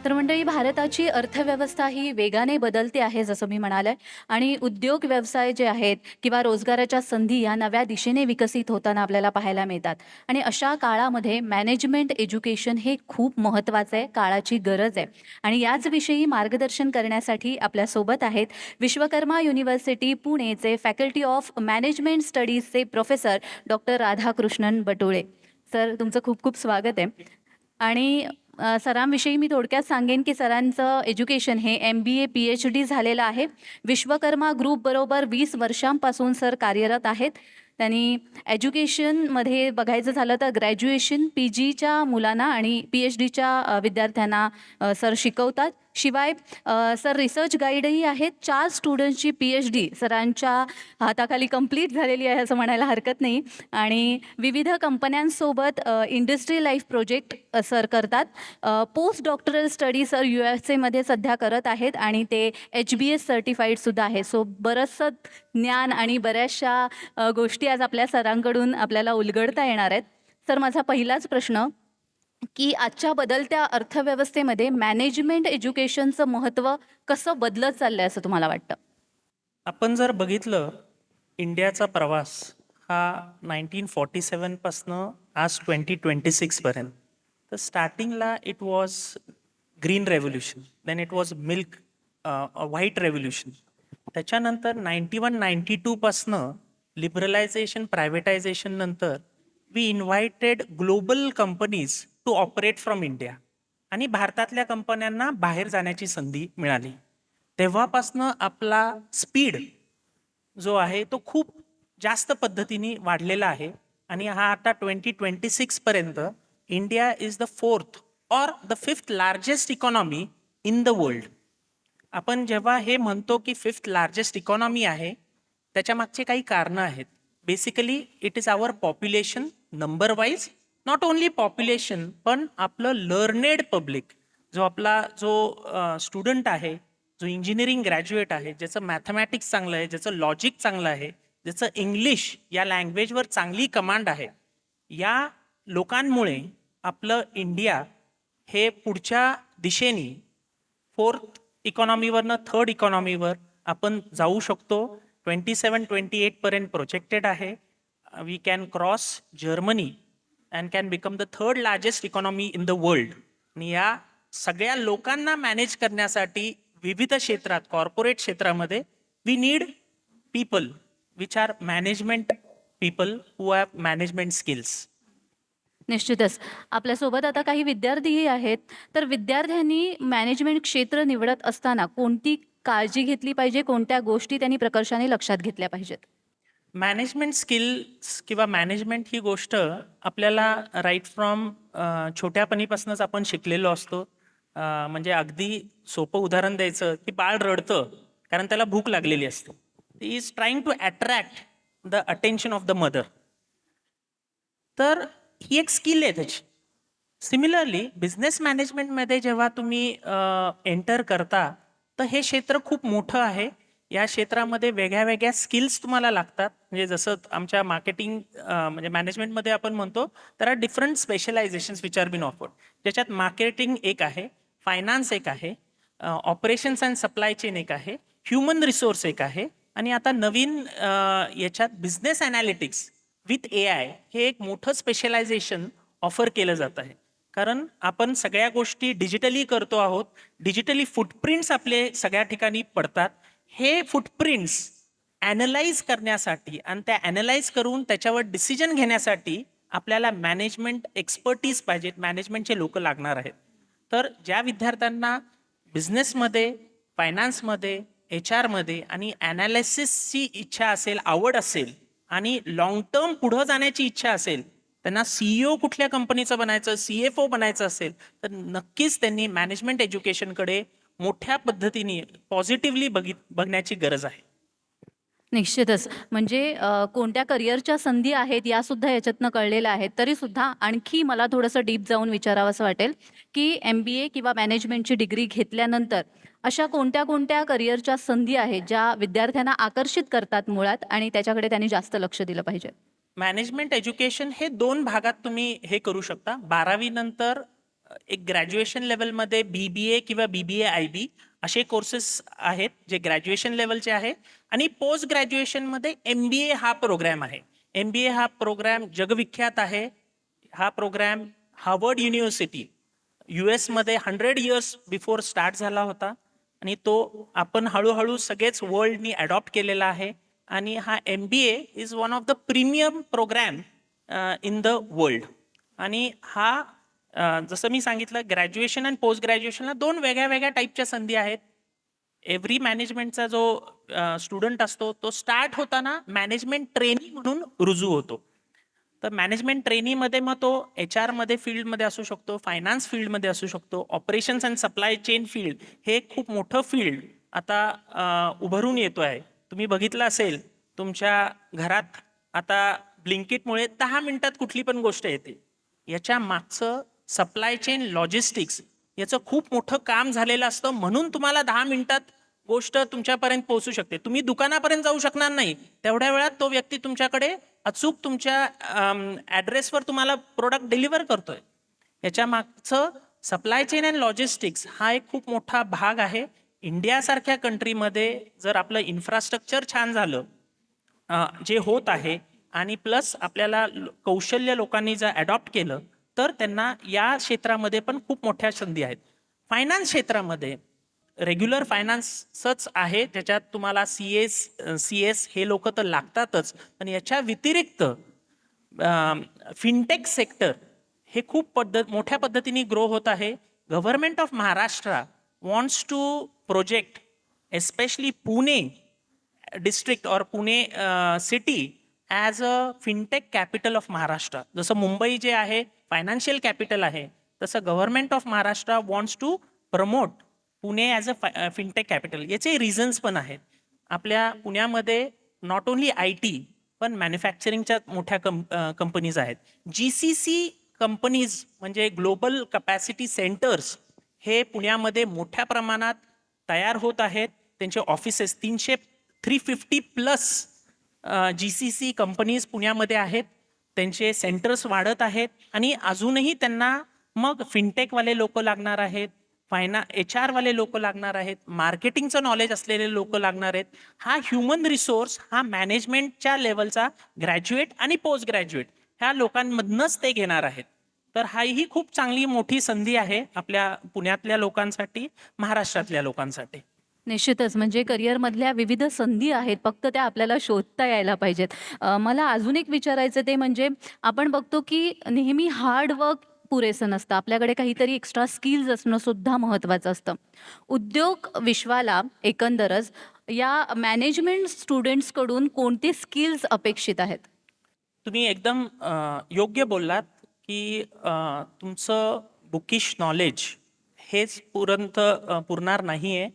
तर मंडळी भारताची अर्थव्यवस्था ही वेगाने बदलते आहे जसं मी म्हणाले आणि उद्योग व्यवसाय जे आहेत किंवा रोजगाराच्या संधी या नव्या दिशेने विकसित होताना आपल्याला पाहायला मिळतात आणि अशा काळामध्ये मॅनेजमेंट एज्युकेशन हे खूप महत्त्वाचं आहे, काळाची गरज आहे. आणि याच विषयी मार्गदर्शन करण्यासाठी आपल्यासोबत आहेत विश्वकर्मा युनिव्हर्सिटी पुणेचे फॅकल्टी ऑफ मॅनेजमेंट स्टडीजचे professor doctor Radhakrishnan Batole. Sir, तुमचं खूप खूप स्वागत आहे. आणि सरांविषयी मी थोडक्यात सांगेन की सरांचं एज्युकेशन हे MBA PhD झालेलं आहे. विश्वकर्मा ग्रुपबरोबर 20 वर्षांपासून सर कार्यरत आहेत. त्यांनी एज्युकेशनमध्ये बघायचं झालं तर ग्रॅज्युएशन PGच्या मुलांना आणि PhDच्या विद्यार्थ्यांना सर शिकवतात. शिवाय सर रिसर्च गाईडही आहेत. 4 स्टुडंट्सची PhD सरांच्या हाताखाली कंप्लीट झालेली आहे असं म्हणायला हरकत नाही. आणि विविध कंपन्यांसोबत इंडस्ट्री लाईफ प्रोजेक्ट सर करतात. Post doctoral study sir USA सध्या करत आहेत आणि ते HBS सर्टिफाईडसुद्धा आहे. सो बरंचसं ज्ञान आणि बऱ्याचशा गोष्टी आज आपल्या सरांकडून आपल्याला उलगडता येणार आहेत. सर, माझा पहिलाच प्रश्न की आजच्या बदलत्या अर्थव्यवस्थेमध्ये मॅनेजमेंट एज्युकेशनचं महत्त्व कसं बदलत चाललंय असं तुम्हाला वाटतं? आपण जर बघितलं इंडियाचा प्रवास हा 1947 पासनं आज 2026 पर्यंत. तर स्टार्टिंगला it was green revolution, then it was milk white revolution. त्याच्यानंतर 91-92 पासनं लिबरलायझेशन प्रायव्हेटायझेशन नंतर we invited global companies to operate from India आणि भारतातल्या कंपन्यांना बाहेर जाण्याची संधी मिळाली. तेव्हापासनं आपला स्पीड जो आहे तो खूप जास्त पद्धतीने वाढलेला आहे आणि हा आता 2026 पर्यंत India is the 4th or the 5th largest economy in the world. आपण जेव्हा हे म्हणतो की 5th लार्जेस्ट इकॉनॉमी आहे त्याच्या मागचे काही कारणं आहेत. Basically it is our population number wise, not only population पण आपलं लर्नेड पब्लिक, जो स्टुडंट आहे, जो इंजिनिअरिंग ग्रॅज्युएट आहे, ज्याचं मॅथमॅटिक्स चांगलं आहे, ज्याचं लॉजिक चांगलं आहे, ज्याचं इंग्लिश या लँग्वेजवर चांगली कमांड आहे, या लोकांमुळे आपलं इंडिया हे पुढच्या दिशेने 4th इकॉनॉमीवरनं 3rd इकॉनॉमीवर आपण जाऊ शकतो. 27-28 पर्यंत प्रोजेक्टेड आहे. We can cross Germany and can become the 3rd largest economy in the world. आणि या सगळ्या लोकांना मॅनेज करण्यासाठी विविध क्षेत्रात, कॉर्पोरेट क्षेत्रामध्ये we need people which are management people who have management skills. निश्चितच. आपल्यासोबत आता काही विद्यार्थीही आहेत. तर विद्यार्थ्यांनी मॅनेजमेंट क्षेत्र निवडत असताना कोणती काळजी घेतली पाहिजे? कोणत्या गोष्टी त्यांनी प्रकर्षाने लक्षात घेतल्या पाहिजेत? मॅनेजमेंट स्किल्स किंवा मॅनेजमेंट ही गोष्ट आपल्याला राईट फ्रॉम छोट्यापणीपासूनच आपण शिकलेलो असतो. म्हणजे अगदी सोपं उदाहरण द्यायचं की बाळ रडतं कारण त्याला भूक लागलेली असते. He is trying to attract the attention of the mother. तर ही एक स्किल आहे त्याची. सिमिलरली बिझनेस मॅनेजमेंटमध्ये जेव्हा तुम्ही एंटर करता तर हे क्षेत्र खूप मोठं आहे. या क्षेत्रामध्ये वेगळ्या वेगळ्या स्किल्स तुम्हाला लागतात. म्हणजे जसं आमच्या मार्केटिंग म्हणजे मॅनेजमेंटमध्ये आपण म्हणतो तर are different specialisations which are been offered. ज्याच्यात मार्केटिंग एक आहे, फायनान्स एक आहे, ऑपरेशन्स अँड सप्लाय चेन एक आहे, ह्युमन रिसोर्स एक आहे आणि आता नवीन याच्यात बिझनेस ॲनालिटिक्स विथ AI हे एक मोठं स्पेशलायझेशन ऑफर केलं जात आहे. कारण आपण सगळ्या गोष्टी डिजिटली करतो आहोत. डिजिटली फुटप्रिंट्स आपले सगळ्या ठिकाणी पडतात. हे फुटप्रिंट्स ॲनलाइज करण्यासाठी आणि त्या ॲनलाइज करून त्याच्यावर डिसिजन घेण्यासाठी आपल्याला मॅनेजमेंट एक्सपर्टीज पाहिजेत, मॅनेजमेंटचे लोक लागणार आहेत. तर ज्या विद्यार्थ्यांना बिझनेसमध्ये, फायनान्समध्ये, HR आणि ॲनालिसिसची इच्छा असेल, आवड असेल आणि लाँग टर्म पुढं जाण्याची इच्छा असेल, त्यांना CEO कुठल्या कंपनीचं बनायचं, CFO बनायचं असेल तर नक्कीच त्यांनी मॅनेजमेंट एज्युकेशनकडे मोठ्या पद्धतीने पॉझिटिव्हली बघण्याची गरज आहे. निश्चितच. म्हणजे कोणत्या करिअरच्या संधी आहेत यासुद्धा याच्यातनं कळलेल्या आहेत. तरीसुद्धा आणखी मला थोडंसं डीप जाऊन विचारावंसं वाटेल, की MBA किंवा मॅनेजमेंटची डिग्री घेतल्यानंतर अशा कोणत्या करिअरच्या संधी आहेत, ज्या विद्यार्थ्यांना आकर्षित करतात मुळात आणि त्याच्याकडे त्यांनी जास्त लक्ष दिलं पाहिजे? मॅनेजमेंट एज्युकेशन हे 2 भागात तुम्ही हे करू शकता. 12वी नंतर एक ग्रॅज्युएशन लेवलमध्ये BBA किंवा BBA IB असे कोर्सेस आहेत जे ग्रॅज्युएशन लेवलचे आहे, आणि पोस्ट ग्रॅज्युएशनमध्ये MBA हा प्रोग्राम आहे. MBA हा प्रोग्राम जगविख्यात आहे. हा प्रोग्राम हार्वर्ड युनिव्हर्सिटी US मध्ये 100 इयर्स बिफोर स्टार्ट झाला होता, आणि तो आपण हळूहळू सगळेच वर्ल्डनी अडॉप्ट केलेला आहे. आणि हा MBA is one of the premium program in the world. आणि हा जसं मी सांगितलं, ग्रॅज्युएशन आणि पोस्ट ग्रॅज्युएशनला दोन वेगळ्या वेगळ्या टाईपच्या संधी आहेत. एव्हरी मॅनेजमेंटचा जो स्टुडंट असतो तो स्टार्ट होताना मॅनेजमेंट ट्रेनी म्हणून रुजू होतो. तर मॅनेजमेंट ट्रेनीमध्ये मग तो HR मध्ये फील्डमध्ये असू शकतो, फायनान्स फील्डमध्ये असू शकतो, operations and supply chain field हे खूप मोठं फील्ड आता उभरून येतो आहे. तुम्ही बघितलं असेल तुमच्या घरात आता ब्लिंकिटमुळे 10 मिनिटात कुठली पण गोष्ट येते. याच्या मागचं सप्लाय चेन लॉजिस्टिक्स याचं खूप मोठं काम झालेलं असतं, म्हणून तुम्हाला 10 मिनिटात गोष्ट तुमच्यापर्यंत पोहोचू शकते. तुम्ही दुकानापर्यंत जाऊ शकणार नाही, तेवढ्या वेळात तो व्यक्ती तुमच्याकडे अचूक तुमच्या ॲड्रेसवर तुम्हाला प्रोडक्ट डिलिव्हर करतोय. याच्या मागचं सप्लाय चेन अँड लॉजिस्टिक्स हा एक खूप मोठा भाग आहे. इंडियासारख्या कंट्रीमध्ये जर आपलं इन्फ्रास्ट्रक्चर छान झालं, जे होत आहे, आणि प्लस आपल्याला कौशल्य लोकांनी जर अडॉप्ट केलं, तर त्यांना या क्षेत्रामध्ये पण खूप मोठ्या संधी आहेत. फायनान्स क्षेत्रामध्ये रेग्युलर फायनान्सच आहे, ज्याच्यात तुम्हाला CS हे लोक तर लागतातच, पण याच्या व्यतिरिक्त फिनटेक सेक्टर हे खूप मोठ्या पद्धतीने ग्रो होत आहे. Government of Maharashtra wants to project especially Pune district और Pune city as a fintech capital of Maharashtra. जसं मुंबई जे आहे फायनान्शियल कॅपिटल आहे, तसं government of Maharashtra wants to promote Pune as a fintech capital. याचे रिझन्स पण आहेत. आपल्या पुण्यामध्ये नॉट ओन्ली IT पण मॅन्युफॅक्चरिंगच्या मोठ्या कंपनीज आहेत. GCC कंपनीज म्हणजे ग्लोबल कपॅसिटी सेंटर्स हे पुण्यामध्ये मोठ्या प्रमाणात तयार होत आहेत. त्यांचे ऑफिसेस 350+ GCC कंपनीज पुण्यामध्ये आहेत. त्यांचे सेंटर्स वाढत आहेत, आणि अजूनही त्यांना मग फिनटेकवाले लोक लागणार आहेत, HR वाले लोक लागणार आहेत, मार्केटिंगचं नॉलेज असलेले लोक लागणार आहेत. हा ह्युमन रिसोर्स हा मॅनेजमेंटच्या लेवलचा ग्रॅज्युएट आणि पोस्ट ग्रॅज्युएट ह्या लोकांमधनंच ते घेणार आहेत. तर ही खूप चांगली मोठी संधी आहे आपल्या पुण्यातल्या लोकांसाठी, महाराष्ट्रातल्या लोकांसाठी. निश्चितच. म्हणजे करिअरमधल्या विविध संधी आहेत, फक्त त्या आपल्याला शोधता यायला पाहिजेत. मला अजून एक विचारायचं ते म्हणजे आपण बघतो की नेहमी हार्डवर्क पुरेसं नसतं. आपल्याकडे काहीतरी एक्स्ट्रा स्किल्स असणं सुद्धा महत्त्वाचं असतं. उद्योग विश्वाला एकंदरच या मॅनेजमेंट स्टुडंट्सकडून कोणते स्किल्स अपेक्षित आहेत? तुम्ही एकदम योग्य बोललात की तुमचं बुकिश नॉलेज हेच पुरणार नाही आहे.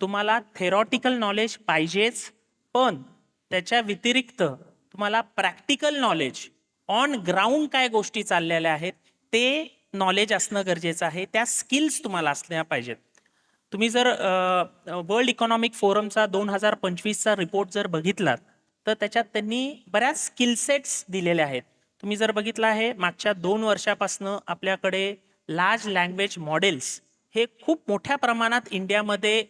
तुम्हाला थेरॉटिकल नॉलेज पाहिजेच, पण त्याच्या व्यतिरिक्त तुम्हाला प्रॅक्टिकल नॉलेज, ऑन ग्राउंड काय गोष्टी चाललेल्या आहेत ते नॉलेज असणं गरजेचं आहे. त्या स्किल्स तुम्हाला असल्या पाहिजेत. तुम्ही जर वर्ल्ड इकॉनॉमिक फोरमचा 2025चा रिपोर्ट जर बघितलात, तर त्याच्यात त्यांनी बऱ्याच स्किलसेट्स दिलेल्या आहेत. तुम्ही जर बघितलं आहे मागच्या 2 वर्षापासनं आपल्याकडे लार्ज लँग्वेज मॉडेल्स हे खूप मोठ्या प्रमाणात इंडियामध्ये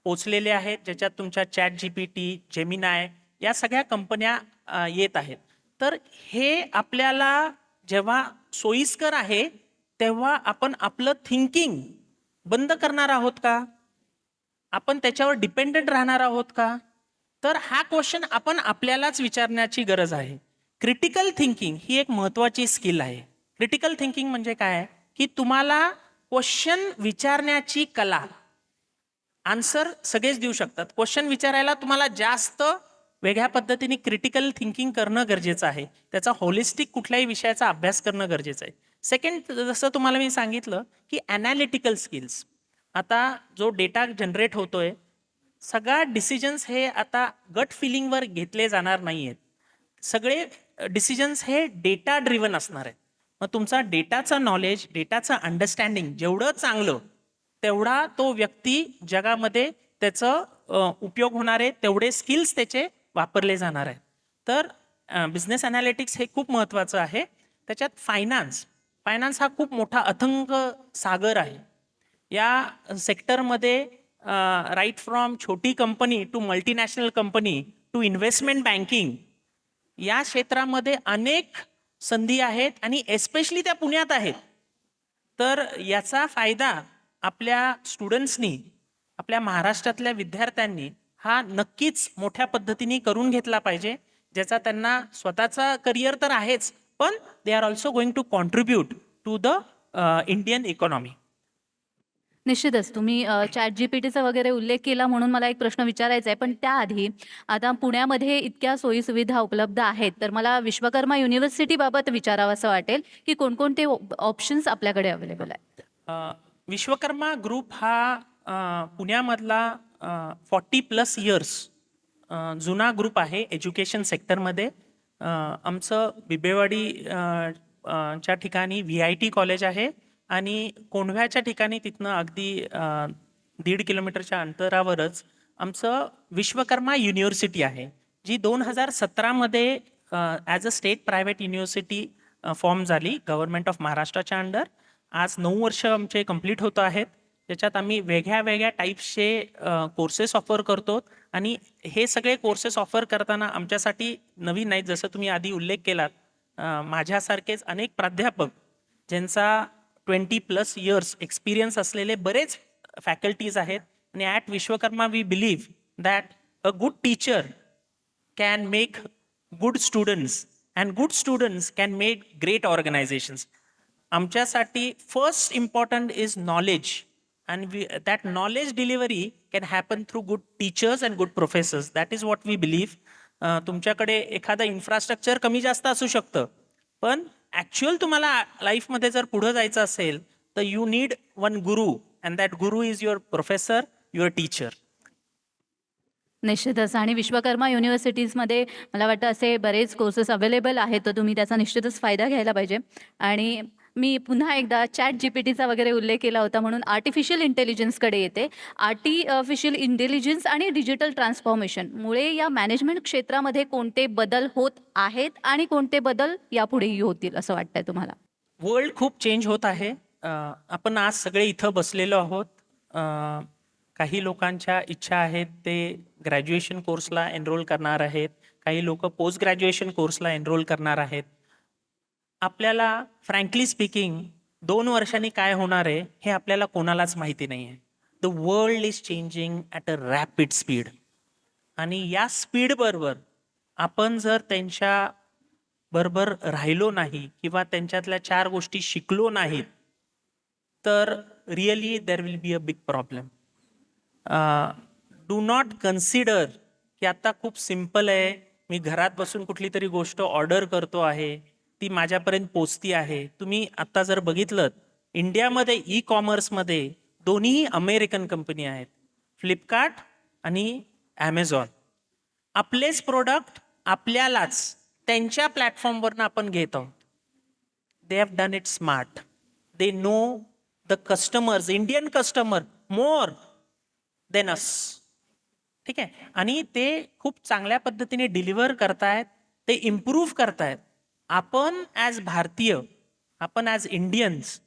पोचलेले आहेत, ज्याच्यात तुमच्या ChatGPT, जेमिनाय या सगळ्या कंपन्या येत आहेत. तर हे आपल्याला जेव्हा सोयीस्कर आहे, तेव्हा आपण आपलं थिंकिंग बंद करणार आहोत का? आपण त्याच्यावर डिपेंडंट राहणार आहोत का? तर हा क्वेश्चन आपण आपल्यालाच विचारण्याची गरज आहे. क्रिटिकल थिंकिंग ही एक महत्त्वाची स्किल आहे. क्रिटिकल थिंकिंग म्हणजे काय, की तुम्हाला क्वेश्चन विचारण्याची कला, आन्सर सगळेच देऊ शकतात. क्वेश्चन विचारायला तुम्हाला जास्त वेगळ्या पद्धतीने क्रिटिकल थिंकिंग करणं गरजेचं आहे. त्याचा होलिस्टिक कुठल्याही विषयाचा अभ्यास करणं गरजेचं आहे. सेकंड, जसं तुम्हाला मी सांगितलं की ॲनालिटिकल स्किल्स. आता जो डेटा जनरेट होतोय, सगळा डिसिजन्स हे आता गट फिलिंगवर घेतले जाणार नाही आहेत. सगळे डिसिजन्स हे डेटा ड्रिव्हन असणार आहेत. मग तुमचा डेटाचा नॉलेज, डेटाचं अंडरस्टँडिंग जेवढं चांगलं, तेवढा तो व्यक्ती जगामध्ये त्याचं उपयोग होणार आहे, तेवढे स्किल्स त्याचे वापरले जाणार आहेत. तर बिझनेस ॲनालिटिक्स हे खूप महत्त्वाचं आहे. त्याच्यात फायनान्स फायनान्स हा खूप मोठा अथंग सागर आहे. या सेक्टरमध्ये राईट फ्रॉम छोटी company to multinational company to investment banking या क्षेत्रामध्ये अनेक संधी आहेत आणि एस्पेशली त्या पुण्यात आहेत. तर याचा फायदा आपल्या स्टुडंट्सनी, आपल्या महाराष्ट्रातल्या विद्यार्थ्यांनी हा नक्कीच मोठ्या पद्धतीने करून घेतला पाहिजे, ज्याचा त्यांना स्वतःचा करिअर तर आहेच, पण they are also going to contribute to the Indian economy. निश्चितच तुम्ही ChatGPTचा वगैरे उल्लेख केला म्हणून मला एक प्रश्न विचारायचा आहे. पण त्याआधी आता पुण्यामध्ये इतक्या सोयीसुविधा उपलब्ध आहेत, तर मला विश्वकर्मा युनिव्हर्सिटीबाबत विचारावंसं वाटेल, की कोणकोणते ऑप्शन्स आपल्याकडे अवेलेबल आहेत? विश्वकर्मा ग्रुप हा पुण्यामधला 40+ इयर्स जुना ग्रुप आहे एज्युकेशन सेक्टरमध्ये. आमचं बिबेवाडी च्या ठिकाणी VIT कॉलेज आहे आणि कोंढव्याच्या ठिकाणी तिथनं अगदी 1.5 किलोमीटरच्या अंतरावरच आमचं विश्वकर्मा युनिव्हर्सिटी आहे, जी 2017मध्ये as a state private university form झाली गव्हर्नमेंट ऑफ महाराष्ट्राच्या अंडर. आज 9 वर्ष आमचे कंप्लीट होत आहेत. त्याच्यात आम्ही वेगळ्या वेगळ्या टाईप्सचे कोर्सेस ऑफर करतो आणि हे सगळे कोर्सेस ऑफर करताना आमच्यासाठी नवीन नाहीत. जसं तुम्ही आधी उल्लेख केलात, माझ्यासारखेच अनेक प्राध्यापक ज्यांचा 20+ इयर्स एक्सपिरियन्स असलेले बरेच फॅकल्टीज आहेत. आणि at Vishwakarma we believe that a good teacher can make good students and good students can make great organizations. आमच्यासाठी first important is knowledge and that knowledge delivery can happen through good teachers and good professors. That is what we believe. तुमच्याकडे एखादं infrastructure कमी जास्त असू शकतं, पण actual तुम्हाला लाईफमध्ये जर पुढं जायचं असेल तर you need one Guru and that Guru is your professor, your teacher. निश्चितच. आणि विश्वकर्मा युनिव्हर्सिटीजमध्ये मला वाटतं असे बरेच कोर्सेस अवेलेबल आहेत, तर तुम्ही त्याचा निश्चितच फायदा घ्यायला पाहिजे. आणि मी पुन्हा एकदा ChatGPTचा वगैरे उल्लेख केला होता म्हणून आर्टिफिशियल इंटेलिजन्सकडे येते. आर्टिफिशियल इंटेलिजन्स आणि डिजिटल ट्रान्सफॉर्मेशनमुळे या मॅनेजमेंट क्षेत्रामध्ये कोणते बदल होत आहेत आणि कोणते बदल यापुढेही होतील असं वाटतंय तुम्हाला? वर्ल्ड खूप चेंज होत आहे. आपण आज सगळे इथं बसलेलो आहोत. काही लोकांच्या इच्छा आहेत ते ग्रॅज्युएशन कोर्सला एनरोल करणार आहेत, काही लोक पोस्ट ग्रॅज्युएशन कोर्सला एनरोल करणार आहेत. आपल्याला फ्रँकली स्पीकिंग 2 वर्षांनी काय होणार आहे हे आपल्याला कोणालाच माहिती नाही आहे. The world is changing at a rapid speed. आणि या स्पीडबरोबर आपण जर त्यांच्या बरोबर राहिलो नाही किंवा त्यांच्यातल्या 4 गोष्टी शिकलो नाहीत तर really there will be a big problem. Do not consider की आता खूप सिम्पल आहे, मी घरात बसून कुठली तरी गोष्ट ऑर्डर करतो आहे, ती माझ्यापर्यंत पोचती आहे. तुम्ही आत्ता जर बघितलं, इंडियामध्ये ई-कॉमर्समध्ये दोन्ही अमेरिकन कंपनी आहेत, फ्लिपकार्ट आणि ॲमेझॉन. आपलेच प्रोडक्ट आपल्यालाच त्यांच्या प्लॅटफॉर्मवरनं आपण घेत आहोत. They have done it smart. They know the customers, Indian customer more than us. ठीक आहे. आणि ते खूप चांगल्या पद्धतीने डिलिव्हर करतायत, ते इम्प्रूव्ह करतायत. आपण ॲज भारतीय, आपण as Indians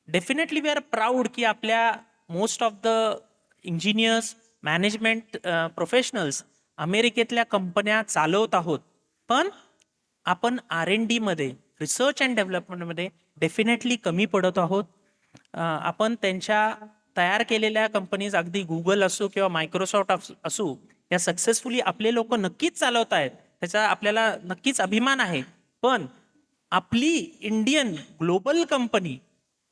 definitely we are proud की आपल्या most of the engineers, management professionals अमेरिकेतल्या कंपन्या चालवत आहोत. पण आपण R&Dमध्ये, रिसर्च अँड डेव्हलपमेंटमध्ये डेफिनेटली कमी पडत आहोत. आपण त्यांच्या तयार केलेल्या कंपनीज, अगदी गुगल असो किंवा मायक्रोसॉफ्ट असो, या सक्सेसफुली आपले लोक नक्कीच चालवत आहेत, त्याचा आपल्याला नक्कीच अभिमान आहे. पण आपली इंडियन ग्लोबल कंपनी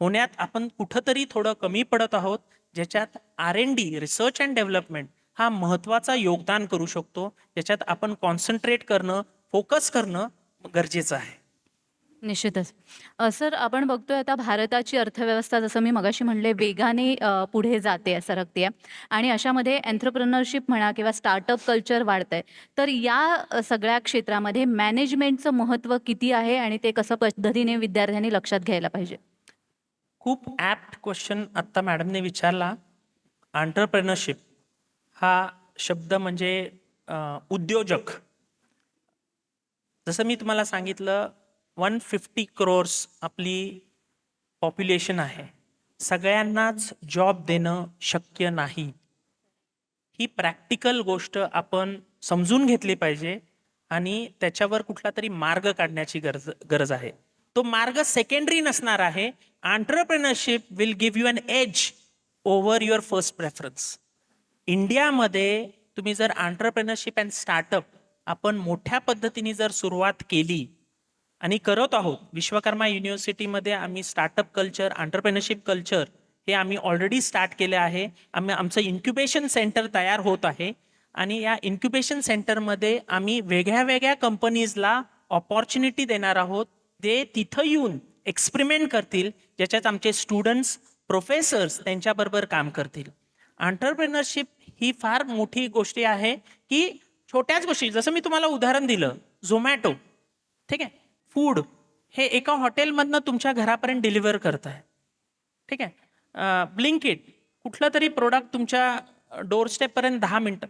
होण्यात आपण कुठंतरी थोडं कमी पडत आहोत, ज्याच्यात R&D, रिसर्च अँड डेव्हलपमेंट हा महत्त्वाचा योगदान करू शकतो. ज्याच्यात आपण कॉन्सन्ट्रेट करणं, फोकस करणं गरजेचं आहे. निश्चितच. सर, आपण बघतोय आता भारताची अर्थव्यवस्था जसं मी मगाशी म्हणले वेगाने पुढे जाते, सरकते आणि अशामध्ये एंटरप्रेन्योरशिप म्हणा किंवा स्टार्टअप कल्चर वाढतंय. तर या सगळ्या क्षेत्रामध्ये मॅनेजमेंटचं महत्त्व किती आहे आणि ते कसं पद्धतीने विद्यार्थ्यांनी लक्षात घ्यायला पाहिजे? खूप ॲप्ट क्वेश्चन आत्ता मॅडमने विचारला. एंटरप्रेन्योरशिप हा शब्द म्हणजे उद्योजक. जसं मी तुम्हाला सांगितलं, 150 crores आपली पॉप्युलेशन आहे, सगळ्यांनाच जॉब देणं शक्य नाही. ही प्रॅक्टिकल गोष्ट आपण समजून घेतली पाहिजे आणि त्याच्यावर कुठला तरी मार्ग काढण्याची गरज गरज आहे. तो मार्ग सेकंडरी नसणार आहे. Entrepreneurship will give you an edge over your first preference. इंडियामध्ये तुम्ही जर एंटरप्रेन्योरशिप अँड स्टार्टअप आपण मोठ्या पद्धतीने जर सुरुवात केली आणि करत आहोत. विश्वकर्मा युनिव्हर्सिटीमध्ये आम्ही स्टार्टअप कल्चर, एंटरप्रेन्योरशिप कल्चर हे आम्ही ऑलरेडी स्टार्ट केले आहे. आमचं इन्क्युबेशन सेंटर तयार होत आहे आणि या इन्क्युबेशन सेंटरमध्ये आम्ही वेगळ्या वेगळ्या कंपनीजला ऑपॉर्च्युनिटी देणार आहोत. ते तिथं येऊन एक्सपेरिमेंट करतील, ज्याच्यात आमचे स्टुडंट्स, प्रोफेसर्स त्यांच्याबरोबर काम करतील. एंटरप्रेन्योरशिप ही फार मोठी गोष्ट आहे की छोट्याच गोष्टी, जसं मी तुम्हाला उदाहरण दिलं, झोमॅटो, ठीक आहे, फूड हे एका हॉटेलमधनं तुमच्या घरापर्यंत डिलिव्हर करत आहे, ठीक आहे. ब्लिंकिट कुठलं तरी प्रोडक्ट तुमच्या डोरस्टेपपर्यंत 10 मिनिटं.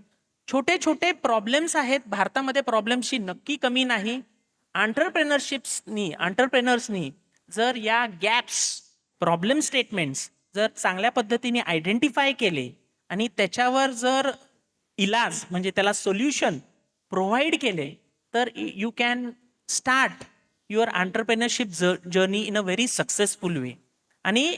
छोटे छोटे प्रॉब्लेम्स आहेत भारतामध्ये, प्रॉब्लेम्सची नक्की कमी नाही. एंटरप्रेनर्सनी जर या गॅप्स, प्रॉब्लेम स्टेटमेंट्स जर चांगल्या पद्धतीने आयडेंटिफाय केले आणि त्याच्यावर जर इलाज म्हणजे त्याला सोल्युशन प्रोव्हाइड केले, तर you can start your entrepreneurship journey in a very successful way. आणि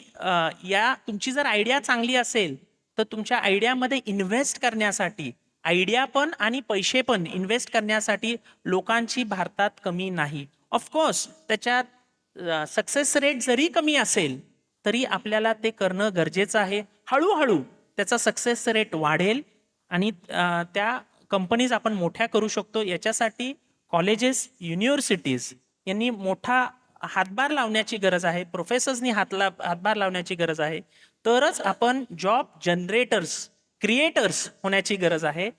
या तुमची जर आयडिया चांगली असेल तर तुमच्या आयडियामध्ये इन्व्हेस्ट करण्यासाठी, आयडिया पण आणि पैसे पण इन्व्हेस्ट करण्यासाठी लोकांची भारतात कमी नाही. ऑफकोर्स त्याच्यात सक्सेस रेट जरी कमी असेल तरी आपल्याला ते करणं गरजेचं आहे. हळूहळू त्याचा सक्सेस रेट वाढेल आणि त्या कंपनीज आपण मोठ्या करू शकतो. याच्यासाठी कॉलेजेस, युनिव्हर्सिटीज यांनी मोठा हातभार लावण्याची गरज आहे. प्रोफेसर्सनी हातभार लावण्याची गरज आहे. तरच आपण जॉब जनरेटर्स, क्रिएटर्स होण्याची गरज आहे.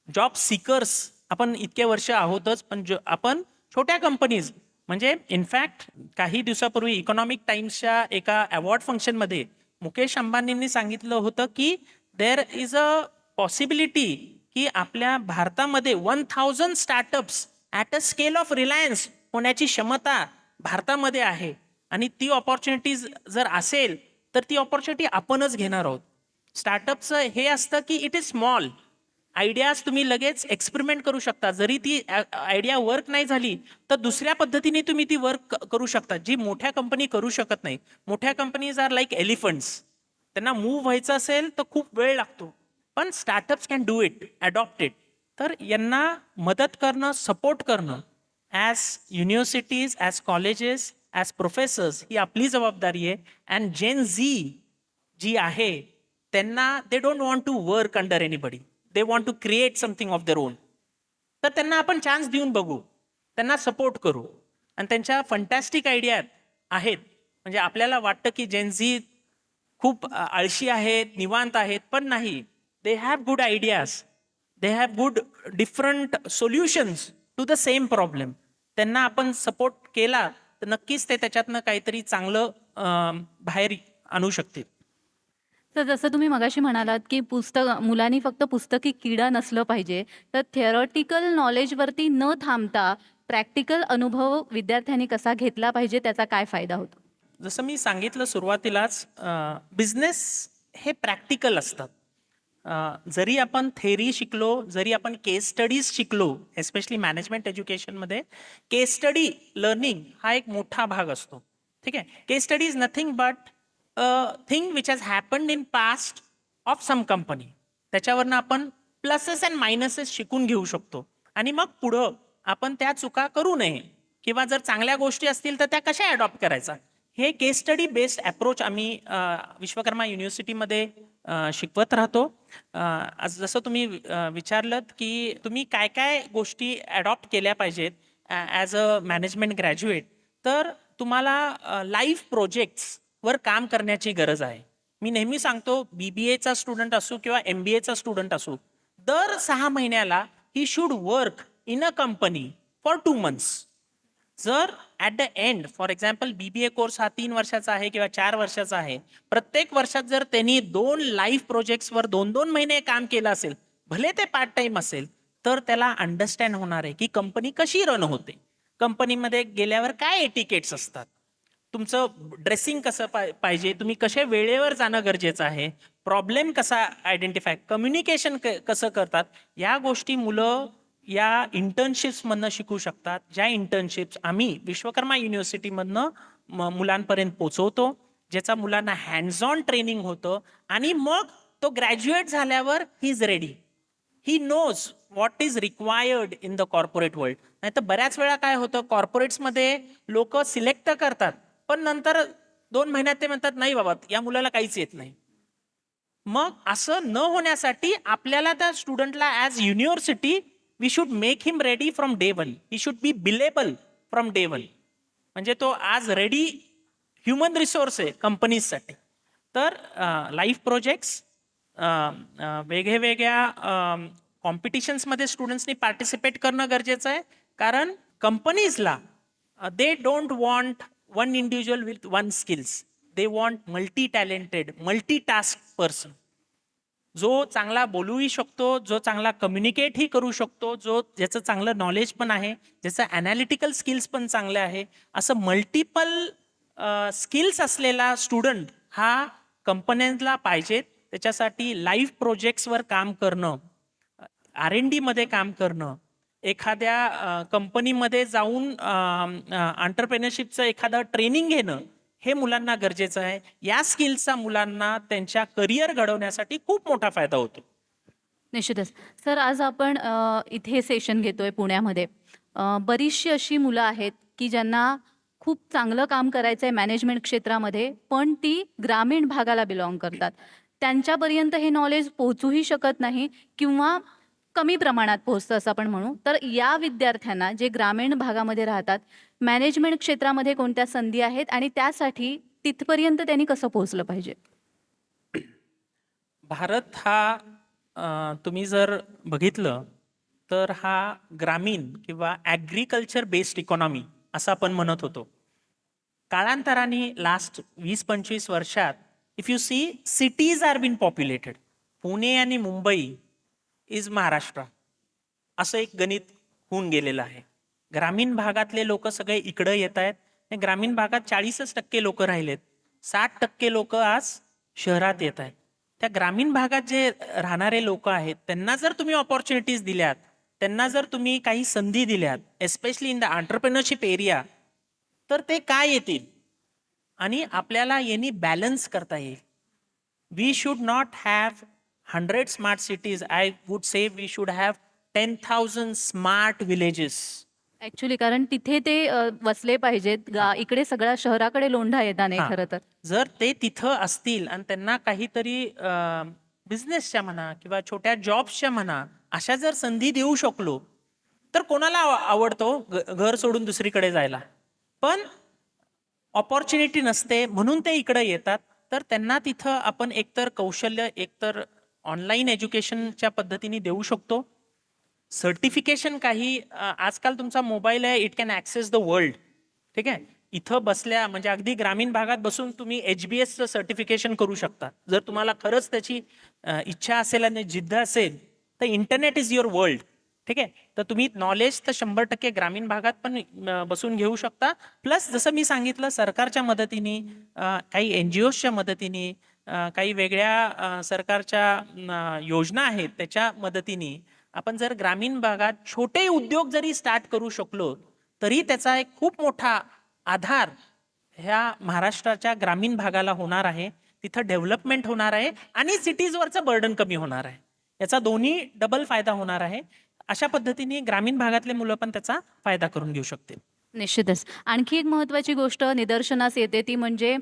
जॉब सीकर्स आपण इतके वर्ष आहोतच, पण आपण छोट्या कंपनीज म्हणजे इनफॅक्ट काही दिवसापूर्वी इकॉनॉमिक टाइम्सच्या एका अवॉर्ड फंक्शनमध्ये मुकेश अंबानींनी सांगितलं होतं की देर इज अ पॉसिबिलिटी की आपल्या भारतामध्ये 1000 startups at a scale of Reliance होण्याची क्षमता भारतामध्ये आहे. आणि ती ऑपॉर्च्युनिटीज जर असेल तर ती ऑपॉर्च्युनिटी आपणच घेणार आहोत. स्टार्टअपचं हे असतं की इट इज स्मॉल आयडियाज, तुम्ही लगेच एक्सपेरिमेंट करू शकता. जरी ती आयडिया वर्क नाही झाली तर दुसऱ्या पद्धतीने तुम्ही ती वर्क करू शकता, जी मोठ्या कंपनी करू शकत नाही. मोठ्या कंपनीज आर लाईक एलिफंट्स, त्यांना मूव्ह व्हायचं असेल तर खूप वेळ लागतो, पण startups can do it, adopt it. तर यांना मदत करणं, सपोर्ट करणं as universities, as colleges, as professors ही आपली जबाबदारी आहे. अँड जेन झी जी आहे त्यांना they don't want to work under anybody, they want to create something of their own. तर त्यांना आपण चान्स देऊन बघू, त्यांना सपोर्ट करू. आणि त्यांच्या फंटॅस्टिक आयडिया आहेत. म्हणजे आपल्याला वाटतं की जेन झी खूप आळशी आहेत, निवांत आहेत, पण नाही. They have good ideas, they have good different solutions to the same problem. त्यांना आपण सपोर्ट केला तर नक्कीच ते त्याच्यातनं काहीतरी चांगलं बाहेर आणू शकतील. तर जसं तुम्ही मगाशी म्हणालात की मुलांनी फक्त पुस्तकी किडा नसलं पाहिजे, तर थिअरॉटिकल नॉलेजवरती न थांबता प्रॅक्टिकल अनुभव विद्यार्थ्यांनी कसा घेतला पाहिजे, त्याचा काय फायदा होतो? जसं मी सांगितलं सुरुवातीलाच, बिझनेस हे प्रॅक्टिकल असतात. जरी आपण थेरी शिकलो, जरी आपण केस स्टडीज शिकलो, एस्पेशली मॅनेजमेंट एज्युकेशनमध्ये केस स्टडी लर्निंग हा एक मोठा भाग असतो. ठीक आहे. Case study is nothing but thing which has happened in past of some company. त्याच्यावरनं आपण प्लसेस अँड मायनसेस शिकून घेऊ शकतो आणि मग पुढं आपण त्या चुका करू नये, किंवा जर चांगल्या गोष्टी असतील तर त्या कशा अडॉप्ट करायचा, हे केस स्टडी बेस्ड अप्रोच आम्ही विश्वकर्मा युनिव्हर्सिटीमध्ये शिकवत राहतो. आज जसं तुम्ही विचारलं की तुम्ही काय काय गोष्टी अडॉप्ट केल्या पाहिजेत ॲज अ मॅनेजमेंट ग्रॅज्युएट, तर तुम्हाला लाईव्ह प्रोजेक्ट्सवर काम करण्याची गरज आहे. मी नेहमी सांगतो, BBAचा स्टुडंट असो किंवा MBAचा स्टुडंट असो, दर 6 महिन्याला he should work in a company for 2 months. जर at the end, for example BBA course हा 3 वर्षाचा आहे किंवा 4 वर्षाचा आहे, प्रत्येक वर्षात जर त्यांनी 2 लाईव्ह प्रोजेक्ट्सवर 2-2 महिने काम केलं असेल, भले ते पार्ट टाइम असेल, तर त्याला अंडरस्टँड होणार आहे की कंपनी कशी रन होते, कंपनीमध्ये गेल्यावर काय एटिकेट्स असतात, तुमचं ड्रेसिंग कसं पाहिजे, तुम्ही कसे वेळेवर जाणं गरजेचं आहे, प्रॉब्लेम कसा आयडेंटिफाय, कम्युनिकेशन कसं करतात, या गोष्टी मुलं या इंटर्नशिप्समधनं शिकू शकतात. ज्या इंटर्नशिप्स आम्ही विश्वकर्मा युनिव्हर्सिटीमधनं मुलांपर्यंत पोचवतो, ज्याचा मुलांना हँड्स ऑन ट्रेनिंग होतं आणि मग तो ग्रॅज्युएट झाल्यावर he is ready. He knows what is required in the corporate world. नाही तर बऱ्याच वेळा काय होतं, कॉर्पोरेट्समध्ये लोक सिलेक्ट तर करतात, पण नंतर 2 महिन्यात ते म्हणतात नाही बाबा या मुलाला काहीच येत नाही. मग असं न होण्यासाठी आपल्याला त्या स्टुडंटला as university we should make him ready from day one. He should be billable from day one. म्हणजे तो आज रेडी ह्युमन रिसोर्स आहे कंपनीजसाठी. तर लाईफ प्रोजेक्ट्स, वेगवेगळ्या कॉम्पिटिशन्समध्ये स्टुडंट्सनी पार्टिसिपेट करणं गरजेचं आहे. कारण कंपनीजला they don't want one individual with one skills. They want multi talented multi task person, जो चांगला बोलूही शकतो, जो चांगला कम्युनिकेटही करू शकतो, ज्याचं चांगलं नॉलेज पण आहे, ज्याचं ॲनालिटिकल स्किल्स पण चांगले आहे. असं मल्टिपल स्किल्स असलेला स्टुडंट हा कंपन्यांना पाहिजेत. त्याच्यासाठी लाईफ प्रोजेक्ट्सवर काम करणं, R&D मध्ये काम करणं, एखाद्या कंपनीमध्ये जाऊन एंटरप्रेन्योरशिपचं एखादं ट्रेनिंग घेणं, हे मुलांना गरजेचं आहे. या स्किल्सचा मुलांना त्यांच्या करिअर घडवण्यासाठी खूप मोठा फायदा होतो. निश्चितच. सर, आज आपण इथे सेशन घेतोय पुण्यामध्ये. बरीचशी अशी मुलं आहेत की ज्यांना खूप चांगलं काम करायचं आहे मॅनेजमेंट क्षेत्रामध्ये, पण ती ग्रामीण भागाला बिलॉंग करतात. त्यांच्यापर्यंत हे नॉलेज पोहोचूही शकत नाही किंवा कमी प्रमाणात पोहोचतं असं आपण म्हणू. तर या विद्यार्थ्यांना जे ग्रामीण भागामध्ये राहतात, मॅनेजमेंट क्षेत्रामध्ये कोणत्या संधी आहेत आणि त्यासाठी तिथपर्यंत त्यांनी कसं पोहोचलं पाहिजे? भारत हा तुम्ही जर बघितलं तर हा ग्रामीण किंवा ॲग्रिकल्चर बेस्ड इकॉनॉमी असं आपण म्हणत होतो. काळांतराने लास्ट 20-25 वर्षात if you see cities are been populated. Pune आणि मुंबई इज महाराष्ट्र असं एक गणित होऊन गेलेलं आहे. ग्रामीण भागातले लोक सगळे इकडं येत आहेत. ग्रामीण भागात 40% लोक राहिलेत, 60% लोक आज शहरात येत आहेत. त्या ग्रामीण भागात जे राहणारे लोक आहेत त्यांना जर तुम्ही ऑपॉर्च्युनिटीज दिल्यात, त्यांना जर तुम्ही काही संधी दिल्यात, especially in the entrepreneurship area, तर ते काय येतील आणि आपल्याला यांनी बॅलन्स करता येईल. We should not have 100 smart cities. I would say we should have 10,000 smart villages. Actually कारण तिथे ते वसले पाहिजेत. इकडे सगळ्या शहराकडे लोंढा येता नाही खरं तर. जर ते तिथं असतील आणि त्यांना काहीतरी बिझनेसच्या म्हणा किंवा छोट्या जॉब्सच्या म्हणा अशा जर संधी देऊ शकलो, तर कोणाला आवडतो घर सोडून दुसरीकडे जायला. पण ऑपॉर्च्युनिटी नसते म्हणून ते इकडे येतात. तर त्यांना तिथं आपण एकतर कौशल्य, एकतर ऑनलाईन एज्युकेशनच्या पद्धतीने देऊ शकतो. सर्टिफिकेशन काही आजकाल तुमचा मोबाईल आहे, it can access the world. ठीक आहे, इथं बसल्या म्हणजे अगदी ग्रामीण भागात बसून तुम्ही HBSचं सर्टिफिकेशन करू शकता. जर तुम्हाला खरंच त्याची इच्छा असेल आणि जिद्द असेल तर इंटरनेट इज युअर वर्ल्ड. ठीक आहे, तर तुम्ही नॉलेज तर 100% ग्रामीण भागात पण बसून घेऊ शकता. प्लस जसं मी सांगितलं, सरकारच्या मदतीने, काही NGOजच्या मदतीने, काही वेगळ्या सरकारच्या योजना आहेत त्याच्या मदतीने आपण जर ग्रामीण भागात छोटे उद्योग जरी स्टार्ट करू शकलो, तरी त्याचा एक खूप मोठा आधार ह्या महाराष्ट्राच्या ग्रामीण भागाला होणार आहे. तिथं डेव्हलपमेंट होणार आहे आणि सिटीजवरचं बर्डन कमी होणार आहे. याचा दोन्ही डबल फायदा होणार आहे. अशा पद्धतीने ग्रामीण भागातले मुलं पण त्याचा फायदा करून घेऊ शकतील. निश्चितच. आणखी एक महत्त्वाची गोष्ट निदर्शनास येते ती म्हणजे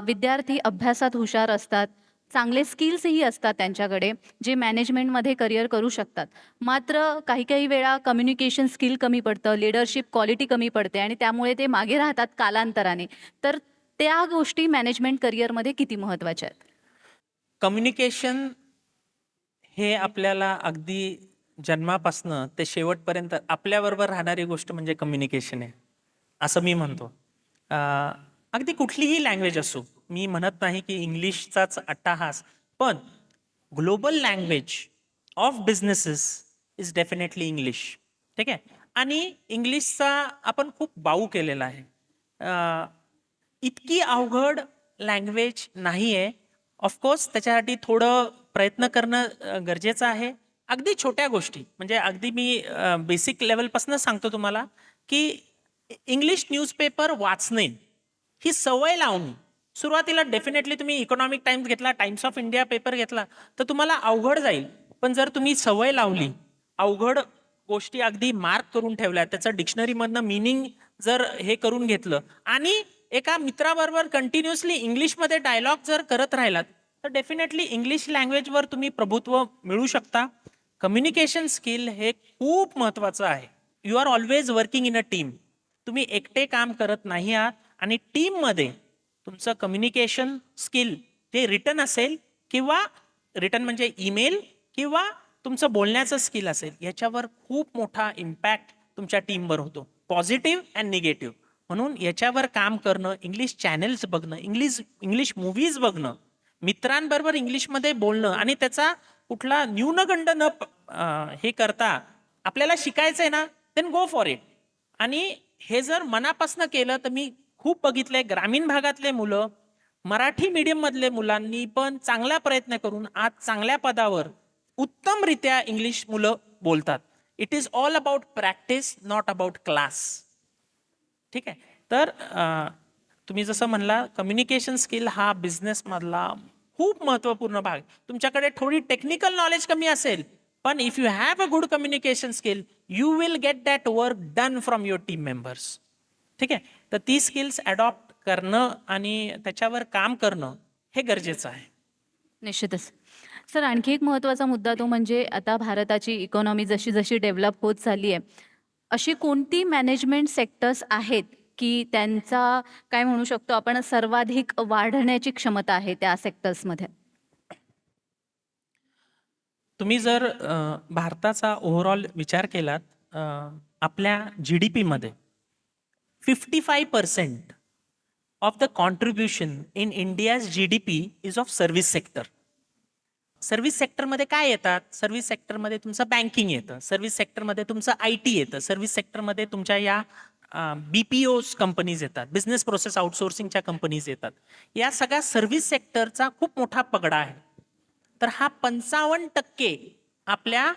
विद्यार्थी अभ्यासात हुशार असतात, चांगले स्किल्सही असतात त्यांच्याकडे, जे मॅनेजमेंटमध्ये करिअर करू शकतात. मात्र काही काही वेळा कम्युनिकेशन स्किल कमी पडतं, लीडरशिप क्वालिटी कमी पडते आणि त्यामुळे ते मागे राहतात कालांतराने. तर त्या गोष्टी मॅनेजमेंट करिअरमध्ये किती महत्त्वाच्या आहेत? कम्युनिकेशन हे आपल्याला अगदी जन्मापासनं ते शेवटपर्यंत आपल्याबरोबर राहणारी गोष्ट म्हणजे कम्युनिकेशन आहे असं मी म्हणतो. अगदी कुठलीही लँग्वेज असो, मी म्हणत नाही की इंग्लिशचाच अट्टाहास, पण global language of businesses is definitely English. ठीक आहे, आणि इंग्लिशचा आपण खूप बाऊ केलेला आहे. इतकी अवघड लँग्वेज नाही आहे. ऑफकोर्स त्याच्यासाठी थोडं प्रयत्न करणं गरजेचं आहे. अगदी छोट्या गोष्टी म्हणजे अगदी मी बेसिक लेवलपासून सांगतो तुम्हाला की इंग्लिश न्यूजपेपर वाचणे ही सवय लावून सुरुवातीला डेफिनेटली तुम्ही इकॉनॉमिक टाइम्स घेतला, टाइम्स ऑफ इंडिया पेपर घेतला तर तुम्हाला अवघड जाईल. पण जर तुम्ही सवय लावली, अवघड गोष्टी अगदी मार्क करून ठेवल्या, त्याचं डिक्शनरीमधनं मिनिंग जर हे करून घेतलं आणि एका मित्राबरोबर कंटिन्युअसली इंग्लिशमध्ये डायलॉग जर करत राहिलात तर डेफिनेटली इंग्लिश लँग्वेजवर तुम्ही प्रभुत्व मिळू शकता. कम्युनिकेशन स्किल हे खूप महत्वाचं आहे. You are always working in a team. तुम्ही एकटे काम करत नाही आहात आणि टीममध्ये तुमचं कम्युनिकेशन स्किल ते रिटन असेल किंवा रिटन म्हणजे ईमेल किंवा तुमचं बोलण्याचं स्किल असेल, याच्यावर खूप मोठा इम्पॅक्ट तुमच्या टीमवर होतो, पॉझिटिव्ह अँड निगेटिव्ह. म्हणून याच्यावर काम करणं, इंग्लिश चॅनेल्स बघणं, इंग्लिश मूव्हीज बघणं, मित्रांबरोबर इंग्लिशमध्ये बोलणं आणि त्याचा कुठला न्यूनगंड न हे करता आपल्याला शिकायचं आहे ना, देन गो फॉर इट. आणि हे जर मनापासून केलं तर मी खूप बघितलंय ग्रामीण भागातले मुलं, मराठी मीडियम मधले मुलांनी पण चांगला प्रयत्न करून आज चांगल्या पदावर उत्तमरित्या इंग्लिश मुलं बोलतात. It is all about practice, not about class. ठीक आहे. तर तुम्ही जसं म्हणला कम्युनिकेशन स्किल हा बिझनेस मधला खूप महत्वपूर्ण भाग. तुमच्याकडे थोडी टेक्निकल नॉलेज कमी असेल पण if you have a good communication skill you will get that work done from your team members. ठीक आहे. तर ती स्किल्स अडॉप्ट करणं आणि त्याच्यावर काम करणं हे गरजेचं आहे. निश्चितच. सर, आणखी एक महत्त्वाचा मुद्दा तो म्हणजे आता भारताची इकॉनॉमी जशी जशी डेव्हलप होत चालली आहे, अशी कोणती मॅनेजमेंट सेक्टर्स आहेत की त्यांचा काय म्हणू शकतो आपण सर्वाधिक वाढण्याची क्षमता आहे त्या सेक्टर्समध्ये? तुम्ही जर भारताचा ओव्हरऑल विचार केलात, आपल्या GDP मध्ये 55% of the contribution in India's GDP is of service sector. Service सेक्टरमध्ये काय येतात? सर्व्हिस सेक्टरमध्ये तुमचं बँकिंग येतं, सर्व्हिस सेक्टरमध्ये तुमचं IT येतं, सर्व्हिस सेक्टरमध्ये तुमच्या या BPOs कंपनीज येतात, बिझनेस प्रोसेस आउटसोर्सिंगच्या कंपनीज येतात. या सगळ्या सर्व्हिस सेक्टरचा खूप मोठा पगडा आहे. तर हा 55% आपल्या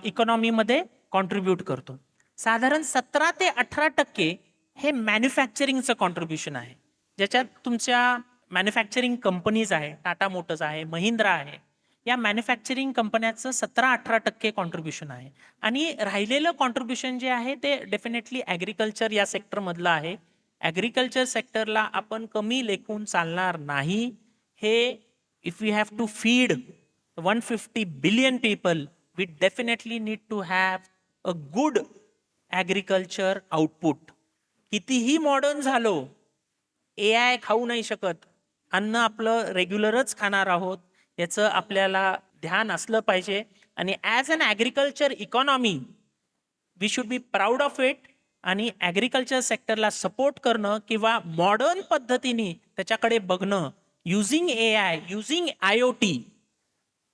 इकॉनॉमीमध्ये कॉन्ट्रीब्यूट करतो. साधारण 17 ते 18% हे मॅन्युफॅक्चरिंगचं कॉन्ट्रीब्युशन आहे, ज्याच्यात तुमच्या मॅन्युफॅक्चरिंग कंपनीज आहे, टाटा मोटर्स आहे, महिंद्रा आहे, या मॅन्युफॅक्चरिंग कंपन्याचं 17-18% कॉन्ट्रीब्युशन आहे. आणि राहिलेलं कॉन्ट्रीब्युशन जे आहे ते डेफिनेटली ॲग्रिकल्चर या सेक्टरमधलं आहे. ॲग्रिकल्चर सेक्टरला आपण कमी लेखून चालणार नाही. हे if we have to feed 150 billion people we definitely need to have a good agriculture output. कितीही मॉडर्न झालो, AI खाऊ नाही शकत. अन्न आपलं रेग्युलरच खाणार आहोत याचं आपल्याला ध्यान असलं पाहिजे. आणि as an agriculture economy we should be proud of it. आणि ॲग्रिकल्चर सेक्टरला सपोर्ट करणं किंवा मॉडर्न पद्धतीने त्याच्याकडे बघणं, युझिंग AI, युझिंग IoT,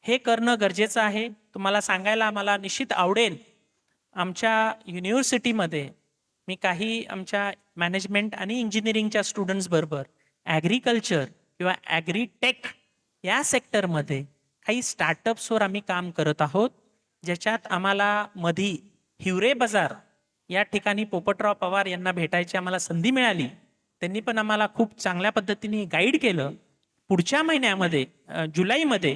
हे करणं गरजेचं आहे. तुम्हाला सांगायला मला निश्चित आवडेल, आमच्या युनिव्हर्सिटीमध्ये मी काही आमच्या मॅनेजमेंट आणि इंजिनिअरिंगच्या स्टुडंट्स बरोबर ॲग्रिकल्चर किंवा ॲग्रीटेक या सेक्टरमध्ये काही स्टार्टअप्सवर आम्ही काम करत आहोत, ज्याच्यात आम्हाला मधी हिवरे बाजार या ठिकाणी पोपटराव पवार यांना भेटायची आम्हाला संधी मिळाली. त्यांनी पण आम्हाला खूप चांगल्या पद्धतीने गाईड केलं. पुढच्या महिन्यामध्ये जुलैमध्ये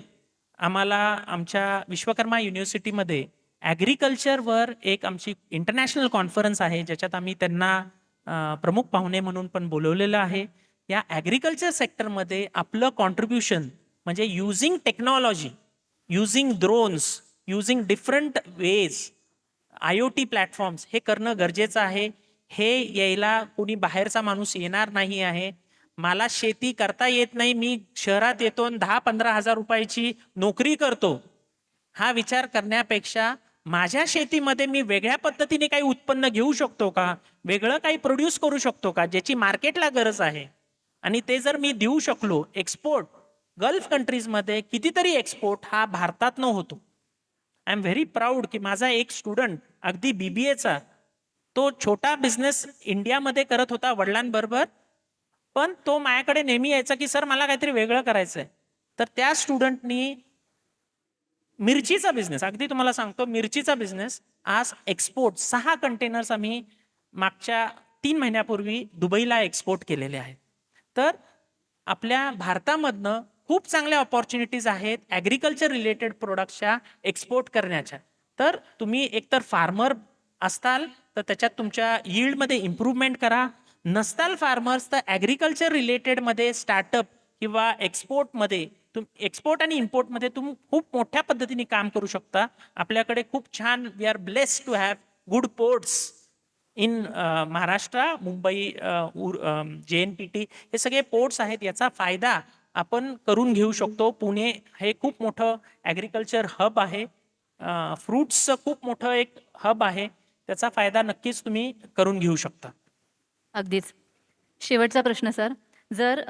आम्हाला आमच्या विश्वकर्मा युनिव्हर्सिटीमध्ये ॲग्रिकल्चरवर एक आमची इंटरनॅशनल कॉन्फरन्स आहे, ज्याच्यात आम्ही त्यांना प्रमुख पाहुणे म्हणून पण बोलवलेलं आहे. या ॲग्रिकल्चर सेक्टरमध्ये आपलं कॉन्ट्रीब्युशन म्हणजे using technology, using drones, using different ways, IoT platforms हे करणं गरजेचं आहे. हे यायला कोणी बाहेरचा माणूस येणार नाही आहे. मला शेती करता येत नाही, मी शहरात येतो आणि 10-15 हजार रुपयाची नोकरी करतो, हा विचार करण्यापेक्षा माझ्या शेतीमध्ये मी वेगळ्या पद्धतीने काही उत्पन्न घेऊ शकतो का, वेगळं काही प्रोड्यूस करू शकतो का, ज्याची मार्केटला गरज आहे, आणि ते जर मी देऊ शकलो एक्सपोर्ट, गल्फ कंट्रीजमध्ये कितीतरी एक्सपोर्ट हा भारतातनं होतो. आय एम व्हेरी प्राऊड की माझा एक स्टुडंट अगदी BBAचा तो छोटा बिझनेस इंडियामध्ये करत होता वडिलांबरोबर, पण तो माझ्याकडे नेहमी यायचा की सर मला काहीतरी वेगळं करायचं आहे. तर त्या स्टुडंटनी मिरचीचा बिझनेस, अगदी तुम्हाला सांगतो मिरचीचा बिझनेस आज एक्सपोर्ट 6 कंटेनर्स आम्ही मागच्या 3 महिन्यापूर्वी दुबईला एक्सपोर्ट केलेले आहेत. तर आपल्या भारतामधनं खूप चांगल्या ऑपॉर्च्युनिटीज आहेत ॲग्रिकल्चर रिलेटेड प्रोडक्ट्सच्या एक्सपोर्ट करण्याच्या. तर तुम्ही एकतर फार्मर असताल तर त्याच्यात तुमच्या यील्डमध्ये इम्प्रूव्हमेंट करा, नसताल फार्मर्स तर ॲग्रिकल्चर रिलेटेडमध्ये स्टार्टअप किंवा एक्सपोर्टमध्ये एक्सपोर्ट आणि इम्पोर्टमध्ये तुम्ही खूप मोठ्या पद्धतीने काम करू शकता. आपल्याकडे खूप छान, we are blessed to have good ports in Maharashtra, Mumbai, JNPT हे सगळे पोर्ट्स आहेत. याचा फायदा आपण करून घेऊ शकतो. पुणे हे खूप मोठं ॲग्रिकल्चर हब आहे, फ्रूट्सचं खूप मोठं एक हब आहे. त्याचा फायदा नक्कीच तुम्ही करून घेऊ शकता. अगदीच. शेवटचा प्रश्न सर, जर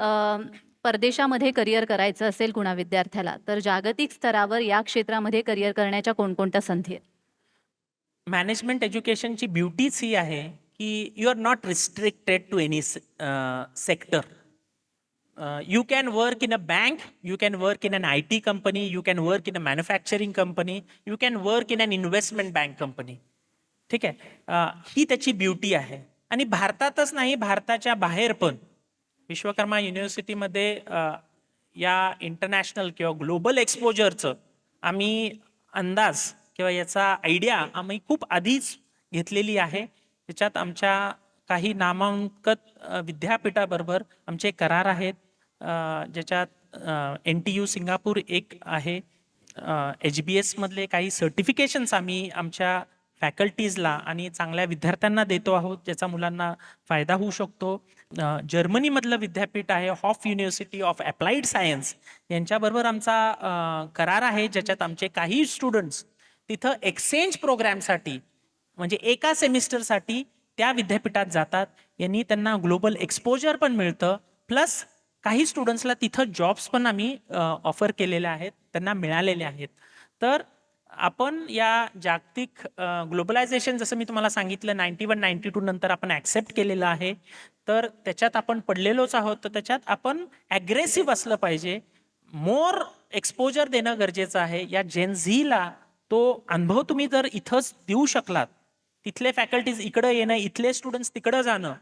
परदेशामध्ये करिअर करायचं असेल कुणा विद्यार्थ्याला, तर जागतिक स्तरावर या क्षेत्रामध्ये करिअर करण्याच्या कोणकोणत्या संधी आहेत? मॅनेजमेंट एज्युकेशनची ब्युटीच ही आहे की you are not restricted to any sector. You can work in a bank, you can work in an IT company, you can work in a manufacturing company, you can work in an investment bank company. ठीक आहे. ही त्याची beauty आहे. आणि भारतातच नाही, भारताच्या बाहेर पण विश्वकर्मा युनिव्हर्सिटीमध्ये या इंटरनॅशनल किंवा ग्लोबल एक्सपोजरचं आम्ही अंदाज किंवा याचा आयडिया आम्ही खूप आधीच घेतलेली आहे. त्याच्यात आमच्या काही नामांकित विद्यापीठाबरोबर आमचे करार आहेत, ज्याच्यात NTU सिंगापूर एक आहे. HBS मधले काही सर्टिफिकेशन्स आम्ही आमच्या फॅकल्टीजला आणि चांगल्या विद्यार्थ्यांना देतो आहोत, ज्याचा मुलांना फायदा होऊ शकतो. जर्मनीमधलं विद्यापीठ आहे Hof university of applied science, यांच्याबरोबर आमचा करार आहे, ज्याच्यात आमचे काही स्टुडंट्स तिथं एक्सचेंज प्रोग्रामसाठी म्हणजे एका सेमिस्टरसाठी त्या विद्यापीठात जातात. यांनी त्यांना ग्लोबल एक्सपोजर पण मिळतं, प्लस काही स्टुडंट्सला तिथं जॉब्स पण आम्ही ऑफर केलेले आहेत, त्यांना मिळालेले आहेत. तर आपण या जागतिक ग्लोबलायझेशन, जसं मी तुम्हाला सांगितलं 91-92 नंतर आपण ॲक्सेप्ट केलेलं आहे, तर त्याच्यात आपण पडलेलोच आहोत. तर त्याच्यात आपण ॲग्रेसिव्ह असलं पाहिजे, मोर एक्सपोजर देणं गरजेचं आहे. या जेन झीला तो अनुभव तुम्ही जर इथंच देऊ शकलात, तिथले फॅकल्टीज इकडं येणं, इथले स्टुडंट्स तिकडं जाणं,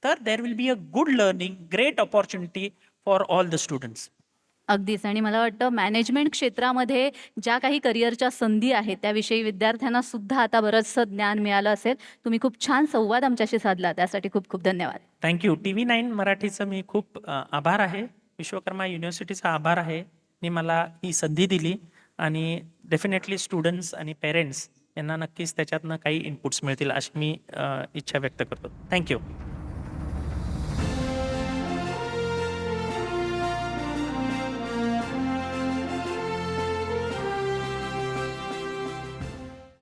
तर there will be a good learning, great opportunity for all the students. अगदीच. आणि मला वाटतं मॅनेजमेंट क्षेत्रामध्ये ज्या काही करिअरच्या संधी आहेत त्याविषयी विद्यार्थ्यांना सुद्धा आता बरंचसं ज्ञान मिळालं असेल. तुम्ही खूप छान संवाद आमच्याशी साधला, त्यासाठी खूप खूप धन्यवाद. थँक्यू. TV9 मराठीचं मी खूप आभार आहे, विश्वकर्मा युनिव्हर्सिटीचा आभार आहे, मी मला ही संधी दिली. आणि डेफिनेटली स्टुडंट्स आणि पेरेंट्स यांना नक्कीच त्याच्यातनं काही इनपुट्स मिळतील अशी मी इच्छा व्यक्त करतो. थँक्यू.